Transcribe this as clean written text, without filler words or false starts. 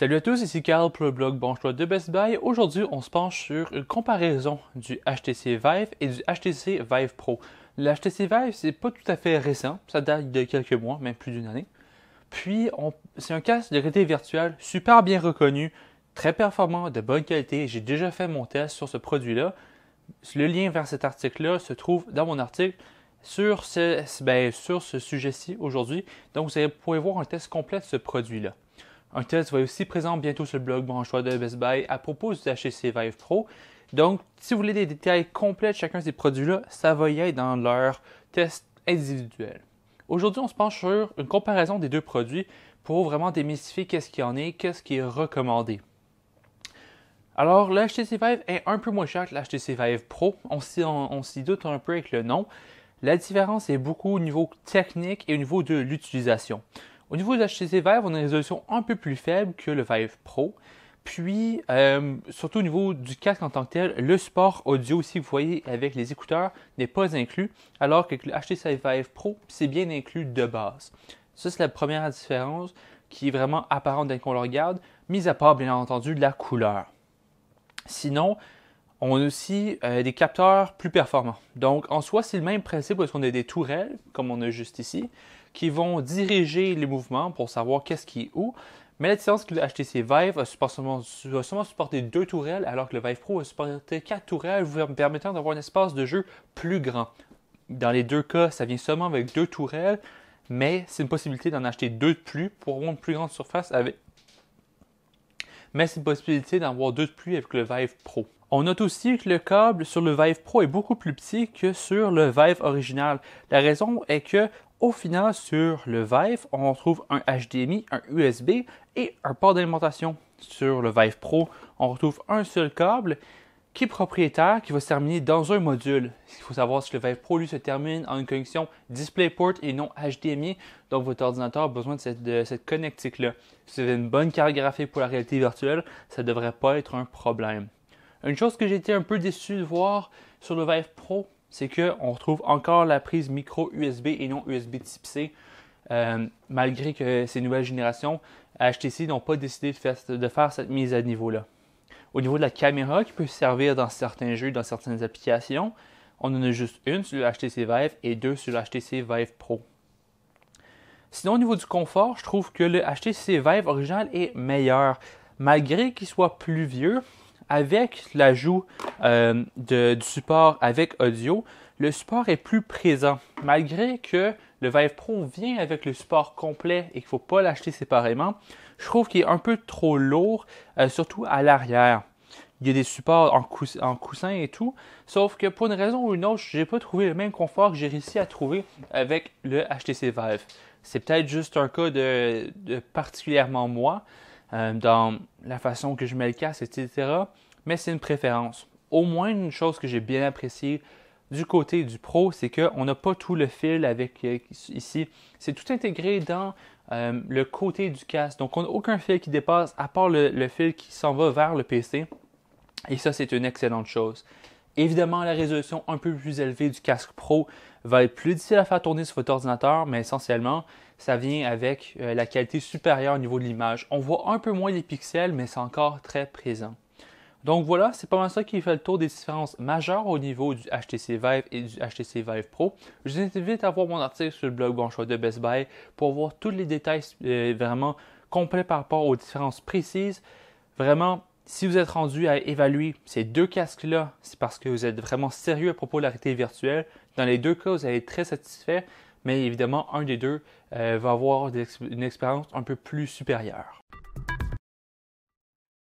Salut à tous, ici Carl pour le blog Bon Choix de Best Buy. Aujourd'hui, on se penche sur une comparaison du HTC Vive et du HTC Vive Pro. Le HTC Vive, c'est pas tout à fait récent, ça date de quelques mois, même plus d'une année. Puis, c'est un casque de réalité virtuelle super bien reconnu, très performant, de bonne qualité. J'ai déjà fait mon test sur ce produit-là. Le lien vers cet article-là se trouve dans mon article sur ce sujet-ci aujourd'hui. Donc, vous pourrez voir un test complet de ce produit-là. Un test va être aussi présent bientôt sur le blog Bon Choix de Best Buy à propos du HTC Vive Pro. Donc, si vous voulez des détails complets de chacun de ces produits-là, ça va y être dans leur test individuel. Aujourd'hui, on se penche sur une comparaison des deux produits pour vraiment démystifier qu'est-ce qu'il y en est, qu'est-ce qui est recommandé. Alors, le HTC Vive est un peu moins cher que le HTC Vive Pro. On s'y doute un peu avec le nom. La différence est beaucoup au niveau technique et au niveau de l'utilisation. Au niveau de HTC Vive, on a une résolution un peu plus faible que le Vive Pro. Puis, surtout au niveau du casque en tant que tel, le support audio aussi que vous voyez avec les écouteurs n'est pas inclus, alors que le HTC Vive Pro, c'est bien inclus de base. Ça, c'est la première différence qui est vraiment apparente dès qu'on le regarde, mis à part, bien entendu, la couleur. Sinon, on a aussi des capteurs plus performants. Donc, en soi, c'est le même principe parce qu'on a des tourelles, comme on a juste ici, qui vont diriger les mouvements pour savoir qu'est-ce qui est où. Mais la différence, c'est que le HTC Vive va seulement supporter 2 tourelles, alors que le Vive Pro va supporter 4 tourelles, vous permettant d'avoir un espace de jeu plus grand. Dans les deux cas, ça vient seulement avec 2 tourelles, mais c'est une possibilité d'en acheter 2 de plus pour avoir une plus grande surface avec. Mais c'est une possibilité d'en avoir 2 de plus avec le Vive Pro. On note aussi que le câble sur le Vive Pro est beaucoup plus petit que sur le Vive original. La raison est que, au final, sur le Vive, on trouve un HDMI, un USB et un port d'alimentation. Sur le Vive Pro, on retrouve un seul câble qui est propriétaire, qui va se terminer dans un module. Il faut savoir que le Vive Pro, lui, se termine en une connexion DisplayPort et non HDMI. Donc, votre ordinateur a besoin de cette connectique-là. Si vous avez une bonne carte graphique pour la réalité virtuelle, ça ne devrait pas être un problème. Une chose que j'ai été un peu déçu de voir sur le Vive Pro, c'est qu'on retrouve encore la prise micro USB et non USB type C. Malgré que ces nouvelles générations, HTC n'ont pas décidé de faire cette mise à niveau-là. Au niveau de la caméra qui peut servir dans certains jeux, dans certaines applications, on en a juste une sur le HTC Vive et 2 sur le HTC Vive Pro. Sinon, au niveau du confort, je trouve que le HTC Vive original est meilleur. Malgré qu'il soit plus vieux, avec l'ajout du support avec audio, le support est plus présent. Malgré que le Vive Pro vient avec le support complet et qu'il ne faut pas l'acheter séparément, je trouve qu'il est un peu trop lourd, surtout à l'arrière. Il y a des supports en coussin et tout, sauf que pour une raison ou une autre, je n'ai pas trouvé le même confort que j'ai réussi à trouver avec le HTC Vive. C'est peut-être juste un cas de particulièrement moi, dans la façon que je mets le casque, etc. Mais c'est une préférence. Au moins, une chose que j'ai bien appréciée du côté du Pro, c'est qu'on n'a pas tout le fil avec ici. C'est tout intégré dans le côté du casque. Donc, on n'a aucun fil qui dépasse, à part le fil qui s'en va vers le PC. Et ça, c'est une excellente chose. Évidemment, la résolution un peu plus élevée du casque Pro va être plus difficile à faire tourner sur votre ordinateur, mais essentiellement, ça vient avec la qualité supérieure au niveau de l'image. On voit un peu moins les pixels, mais c'est encore très présent. Donc voilà, c'est pas mal ça qui fait le tour des différences majeures au niveau du HTC Vive et du HTC Vive Pro. Je vous invite à voir mon article sur le blog Bon Choix de Best Buy pour voir tous les détails vraiment complets par rapport aux différences précises. Vraiment, si vous êtes rendu à évaluer ces deux casques-là, c'est parce que vous êtes vraiment sérieux à propos de la réalité virtuelle. Dans les deux cas, vous allez être très satisfait, mais évidemment, un des deux va avoir une expérience un peu plus supérieure.